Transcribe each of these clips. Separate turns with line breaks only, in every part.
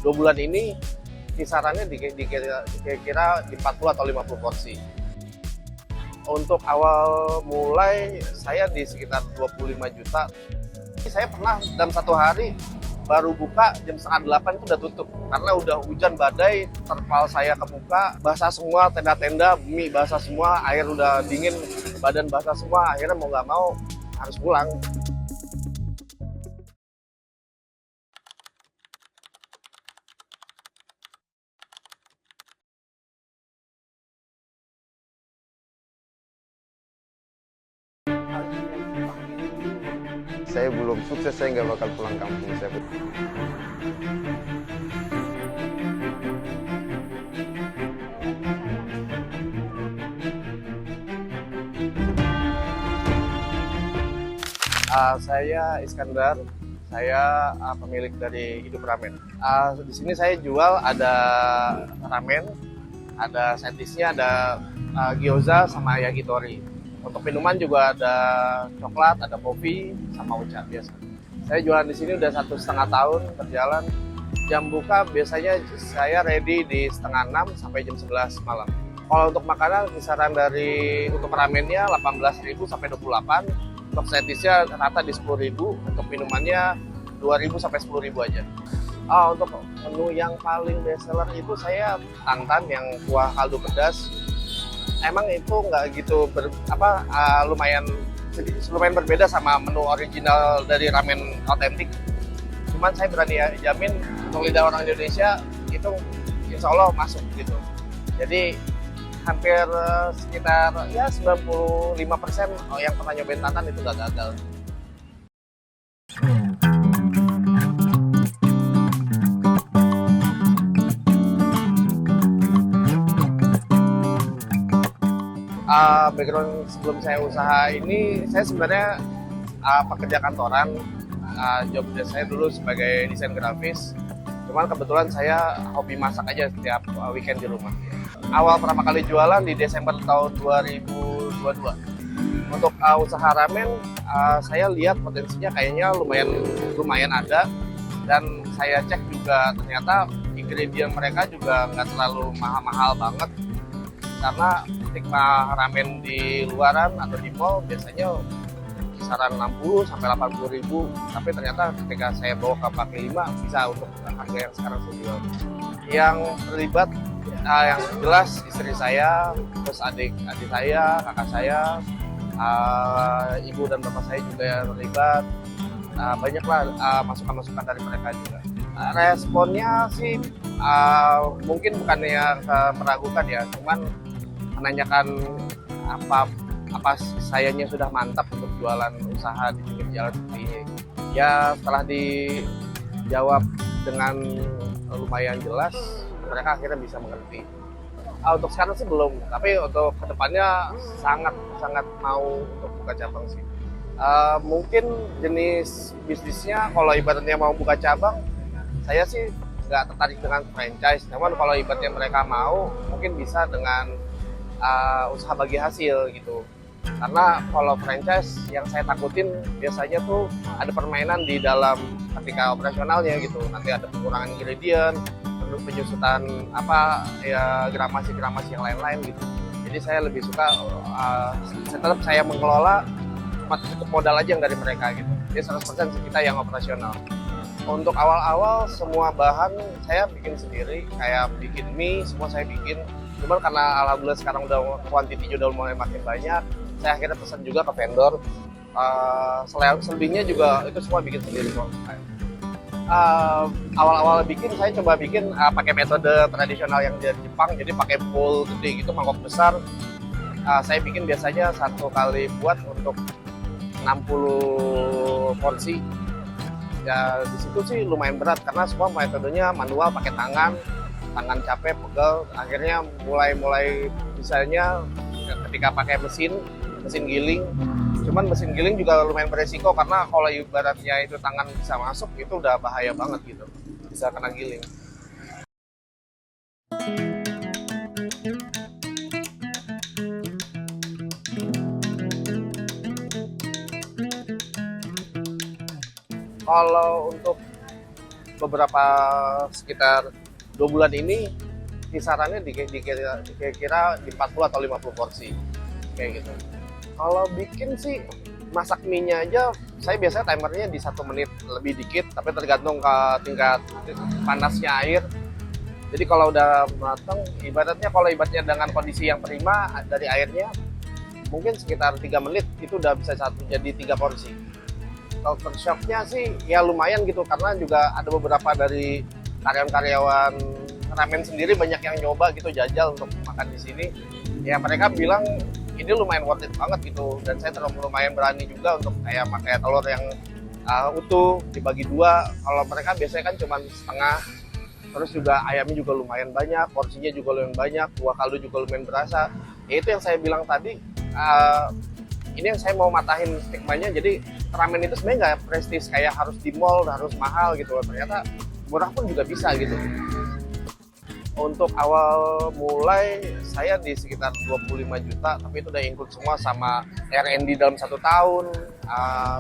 2 bulan ini kisarannya kira-kira di 40 atau 50 porsi. Untuk awal mulai saya di sekitar 25 juta. Saya pernah dalam satu hari baru buka jam setengah 8 itu udah tutup karena udah hujan badai, terpal saya ke muka, basah semua, tenda-tenda, mie basah semua, air udah dingin, badan basah semua, akhirnya mau nggak mau harus pulang.
Saya belum sukses, saya nggak bakal pulang kampung.
Saya Iskandar, saya pemilik dari Hidup Ramen. Di sini saya jual ada ramen, ada side dish-nya, ada gyoza sama yakitori. Untuk minuman juga ada coklat, ada kopi, sama uca biasa. Saya jualan di sini udah 1,5 tahun berjalan. Jam buka biasanya saya ready di setengah 6 sampai jam 11 malam. Kalau untuk makanan kisaran dari untuk ramennya 18.000 sampai 28. Untuk side dish-nya rata di 10.000. Untuk minumannya 2.000 sampai 10.000 aja. Untuk menu yang paling best seller itu saya Tantan yang kuah kaldu pedas. Emang itu nggak gitu lumayan berbeda sama menu original dari ramen otentik. Cuman saya berani jamin untuk lidah orang Indonesia itu insya Allah masuk gitu. Jadi hampir sekitar ya 95% yang pernah nyobain Tantan itu nggak gagal. Background sebelum saya usaha ini, saya sebenarnya pekerja kantoran. Job saya dulu sebagai desain grafis. Cuman kebetulan saya hobi masak aja setiap weekend di rumah. Awal pertama kali jualan di Desember tahun 2022. Untuk usaha ramen, saya lihat potensinya kayaknya lumayan ada. Dan saya cek juga ternyata ingredient mereka juga nggak terlalu mahal-mahal banget. Karena ketika ramen di luaran atau di mall biasanya kisaran 60 sampai 80 ribu, tapi ternyata ketika saya bawa ke kaki 5 bisa untuk harga yang sekarang saya jual. Yang terlibat yang jelas istri saya, terus adik saya, kakak saya, ibu dan bapak saya juga yang terlibat. Banyaklah masukan-masukan dari mereka juga. Responnya sih mungkin bukannya meragukan ya, cuman menanyakan apa sayanya sudah mantap untuk jualan usaha di pinggir jalan seperti ini. Ya setelah dijawab dengan lumayan jelas, mereka akhirnya bisa mengerti. Untuk sekarang sih belum, tapi untuk kedepannya sangat mau untuk buka cabang sih. Mungkin jenis bisnisnya kalau ibaratnya mau buka cabang, saya sih nggak tertarik dengan franchise. Namun kalau ibaratnya mereka mau, mungkin bisa dengan usaha bagi hasil gitu. Karena kalau franchise yang saya takutin biasanya tuh ada permainan di dalam ketika operasionalnya gitu. Nanti ada pengurangan ingredient, penyusutan gramasi yang lain-lain gitu. Jadi saya lebih suka tetap saya mengelola, cuma cukup modal aja yang dari mereka gitu. Jadi 100% kita yang operasional. Untuk awal-awal semua bahan saya bikin sendiri, kayak bikin mie semua saya bikin. Cuman karena alhamdulillah sekarang udah kuantitinya udah mulai makin banyak, saya akhirnya pesan juga ke vendor. Selebihnya juga itu semua bikin sendiri kok. Awal-awal bikin saya coba bikin pakai metode tradisional yang dari Jepang, jadi pakai bowl gede gitu, mangkok besar. Saya bikin biasanya satu kali buat untuk 60 porsi. Ya di situ sih lumayan berat karena semua metodenya manual, pakai tangan capek, pegel. Akhirnya mulai bisanya ketika pakai mesin giling. Cuman mesin giling juga lumayan beresiko karena kalau ibaratnya itu tangan bisa masuk itu udah bahaya banget gitu, bisa kena giling. Kalau untuk beberapa sekitar 2 bulan ini kisarannya dikira-kira di 40 atau 50 porsi kayak gitu. Kalau bikin sih masak mie-nya aja saya biasanya timernya di 1 menit lebih dikit, tapi tergantung ke tingkat panasnya air. Jadi kalau udah matang, kalau ibaratnya dengan kondisi yang prima dari airnya, mungkin sekitar 3 menit itu udah bisa jadi 3 porsi. Culture shock-nya sih ya lumayan gitu, karena juga ada beberapa dari karyawan-karyawan ramen sendiri banyak yang nyoba gitu, jajal untuk makan di sini. Ya mereka bilang ini lumayan worth it banget gitu, dan saya lumayan berani juga untuk kayak pakai telur yang utuh dibagi 2. Kalau mereka biasanya kan cuma setengah. Terus juga ayamnya juga lumayan banyak, porsinya juga lumayan banyak, kuah kaldu juga lumayan berasa. Ya itu yang saya bilang tadi, ini yang saya mau matahin stigmanya. Jadi ramen itu sebenarnya nggak prestis kayak harus di mall, harus mahal gitu. Ternyata murah pun juga bisa gitu. Untuk awal mulai saya di sekitar 25 juta, tapi itu udah include semua sama R&D dalam 1 tahun,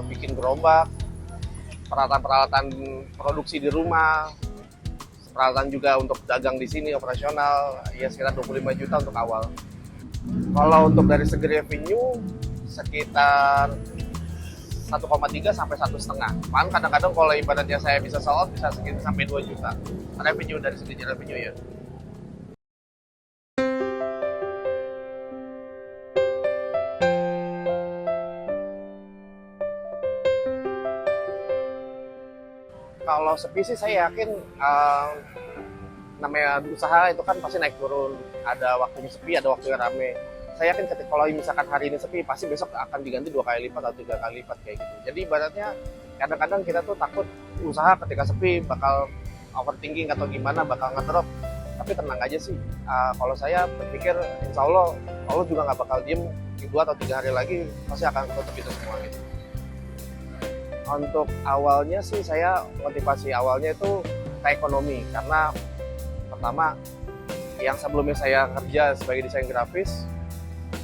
bikin gerobak, peralatan-peralatan produksi di rumah, peralatan juga untuk dagang di sini operasional, ya sekitar 25 juta untuk awal. Kalau untuk dari segi revenue sekitar 1,3 sampai 1,5. Malah kadang-kadang kalau ibaratnya saya bisa sold bisa sekitar sampai 2 juta revenue dari segi revenue ya. Kalau sepi sih saya yakin namanya usaha itu kan pasti naik turun, ada waktunya sepi, ada waktunya rame. Saya yakin ketika kalau misalkan hari ini sepi, pasti besok akan diganti 2 kali lipat atau 3 kali lipat kayak gitu. Jadi ibaratnya kadang-kadang kita tuh takut usaha ketika sepi bakal overthinking atau gimana, bakal ngedrop. Tapi tenang aja sih, kalau saya berpikir insya Allah juga nggak bakal diem 2 atau 3 hari lagi, pasti akan tutup itu semua gitu. Untuk awalnya sih saya motivasi awalnya itu ke ekonomi, karena pertama yang sebelumnya saya kerja sebagai desain grafis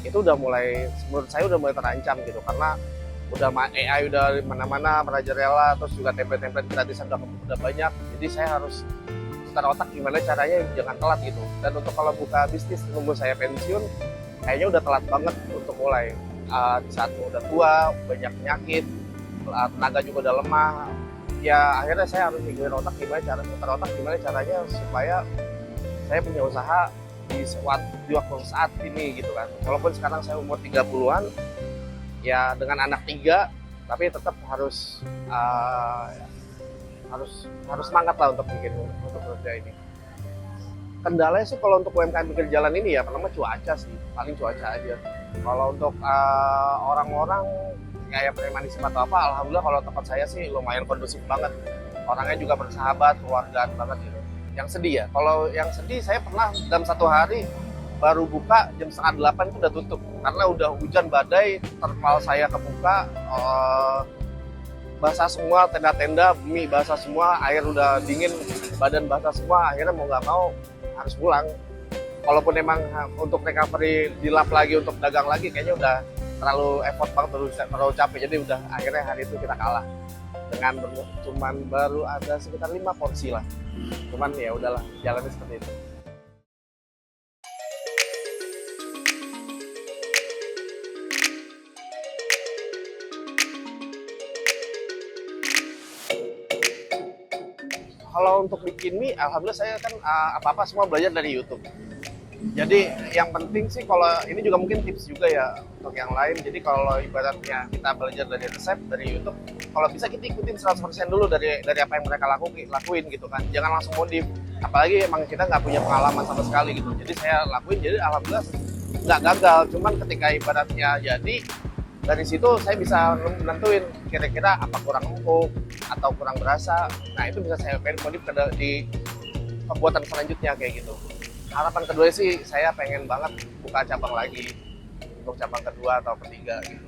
itu menurut saya udah mulai terancam gitu, karena udah AI udah mana-mana merajalela, terus juga template-template gratisan udah banyak, jadi saya harus putar otak gimana caranya jangan telat gitu. Dan untuk kalau buka bisnis nunggu saya pensiun kayaknya udah telat banget untuk mulai, di saat udah tua, banyak penyakit, tenaga juga udah lemah. Ya akhirnya saya harus mikirin putar otak gimana caranya supaya saya punya usaha di waktu saat ini gitu kan. Walaupun sekarang saya umur 30-an, ya dengan anak 3, tapi tetap harus semangat lah untuk kerja ini. Kendalanya sih kalau untuk UMKM pinggir jalan ini ya pertama cuaca sih, paling cuaca aja. Kalau untuk orang-orang kayak premanisme atau apa, alhamdulillah kalau tempat saya sih lumayan kondusif banget. Orangnya juga bersahabat, keluargaan banget gitu. Yang sedih ya, kalau yang sedih saya pernah dalam 1 hari baru buka jam 7:30 itu udah tutup karena udah hujan badai, terpal saya kebuka, basah semua, tenda-tenda mie basah semua, air udah dingin, badan basah semua, akhirnya mau nggak mau harus pulang. Walaupun emang untuk recovery dilap lagi untuk dagang lagi kayaknya udah terlalu effort banget, terlalu capek, jadi udah akhirnya hari itu kita kalah dengan cuman baru ada sekitar 5 porsi lah. Cuman ya udahlah, jalannya seperti itu. Kalau untuk bikin mie, alhamdulillah saya kan apa-apa semua belajar dari YouTube. Jadi yang penting sih, kalau ini juga mungkin tips juga ya untuk yang lain. Jadi kalau ibaratnya kita belajar dari resep dari YouTube, kalau bisa kita ikutin 100% dulu dari apa yang mereka lakuin gitu kan. Jangan langsung modif. Apalagi emang kita nggak punya pengalaman sama sekali gitu. Jadi saya lakuin, jadi alhamdulillah nggak gagal. Cuman ketika ibaratnya jadi, dari situ saya bisa nentuin kira-kira apa kurang empuk atau kurang berasa. Nah itu bisa saya modif di pembuatan selanjutnya kayak gitu. Harapan kedua sih saya pengen banget buka cabang lagi untuk cabang kedua atau ketiga gitu.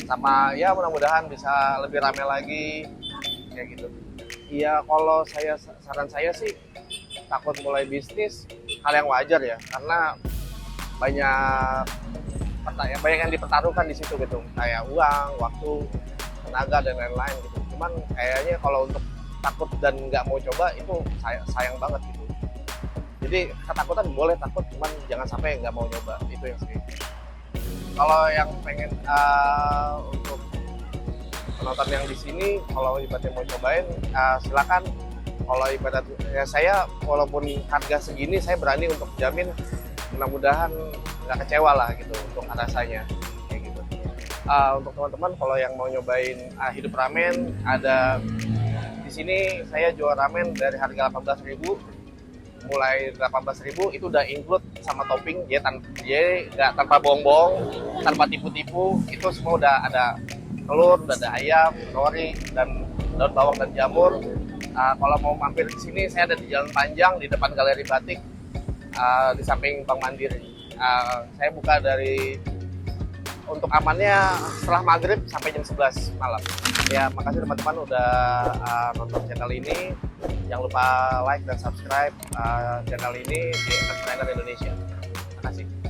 Sama ya mudah-mudahan bisa lebih ramai lagi kayak gitu. Iya, kalau saran saya sih takut mulai bisnis hal yang wajar ya, karena banyak yang dipertaruhkan di situ gitu, kayak uang, waktu, tenaga dan lain-lain gitu. Cuman kayaknya kalau untuk takut dan nggak mau coba itu sayang banget gitu. Jadi ketakutan boleh takut, cuman jangan sampai nggak mau nyoba, itu yang sih. Kalau yang pengen untuk penonton yang di sini, kalau ibaratnya mau cobain, silakan. Kalau ibaratnya saya, walaupun harga segini, saya berani untuk jamin mudah-mudahan nggak kecewa lah gitu untuk rasanya kayak gitu. Untuk teman-teman kalau yang mau nyobain hidup ramen, ada di sini saya jual ramen dari harga 18.000, mulai 18.000 itu udah include sama topping, dia nggak tanpa bohong-bohong, tanpa tipu-tipu, itu semua udah ada telur, udah ada ayam, nori, dan daun bawang dan jamur. Kalau mau mampir ke sini, saya ada di Jalan Panjang di depan Galeri Batik, di samping Bank Mandiri. Saya buka untuk amannya setelah maghrib sampai jam 11 malam. Ya, makasih teman-teman udah nonton channel ini. Jangan lupa like dan subscribe channel ini di Entrepreneur Indonesia. Terima kasih.